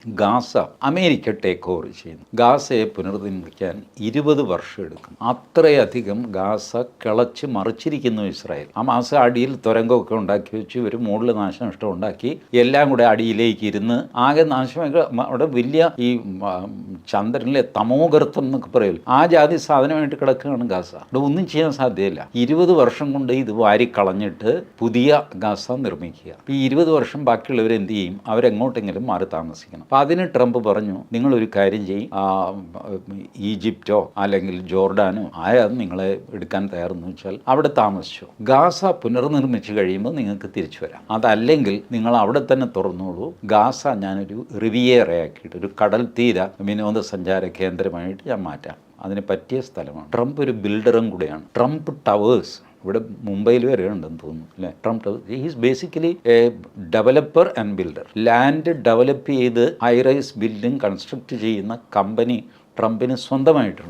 Gaza America take over ചെയ്യുന്നു. ഗാസയെ പുനർനിർമ്മിക്കാൻ 20 വർഷം എടുക്കും. അത്രയധികം ഗാസ കിളച്ച് മറിച്ചിരിക്കുന്നു ഇസ്രായേൽ. ഹമാസ് അടിയിൽ തുരങ്കമൊക്കെ ഉണ്ടാക്കി വെച്ച് ഇവർ മുകളിൽ നാശനഷ്ടം ഉണ്ടാക്കി എല്ലാം കൂടെ അടിയിലേക്ക് ഇരുന്ന് ആകെ നാശമൊക്കെ അവിടെ വലിയ ഈ ചന്ദ്രനിലെ തമോഗർത്തം എന്നൊക്കെ പറയും, ആ ജാതി സാധനമായിട്ട് കിടക്കുകയാണ് ഗാസ. അവിടെ ഒന്നും ചെയ്യാൻ സാധ്യതയില്ല. 20 വർഷം കൊണ്ട് ഇത് വാരിക്കളഞ്ഞിട്ട് പുതിയ ഗാസ നിർമ്മിക്കുക. ഈ 20 വർഷം ബാക്കിയുള്ളവർ എന്ത് ചെയ്യും? അവരെങ്ങോട്ടെങ്കിലും മാറി താമസിക്കണം. അപ്പം അതിന് ട്രംപ് പറഞ്ഞു, നിങ്ങളൊരു കാര്യം ചെയ്യും, ഈജിപ്റ്റോ അല്ലെങ്കിൽ ജോർഡാനോ ആയാൽ നിങ്ങളെ എടുക്കാൻ തയ്യാറെന്ന് വെച്ചാൽ അവിടെ താമസിച്ചോ. ഗാസ പുനർനിർമ്മിച്ച് കഴിയുമ്പോൾ നിങ്ങൾക്ക് തിരിച്ചു വരാം. അതല്ലെങ്കിൽ നിങ്ങൾ അവിടെ തന്നെ തുറന്നോളൂ. ഗാസ ഞാനൊരു റിവിയേറയാക്കിയിട്ട് ഒരു കടൽ തീര വിനോദസഞ്ചാര കേന്ദ്രമായിട്ട് ഞാൻ മാറ്റാം. അതിന് പറ്റിയ സ്ഥലമാണ്. ട്രംപ് ഒരു ബിൽഡറും കൂടെയാണ്. ട്രംപ് ടവേഴ്സ് ഇവിടെ മുംബൈയിൽ വരെ ഉണ്ടെന്ന് തോന്നുന്നു അല്ലേ. Trump is basically A developer and builder. Land develop ചെയ്ത് ഹൈ റൈസ് ബിൽഡിംഗ് കൺസ്ട്രക്റ്റ് ചെയ്യുന്ന കമ്പനി ട്രംപിന് സ്വന്തമായിട്ടുണ്ട്.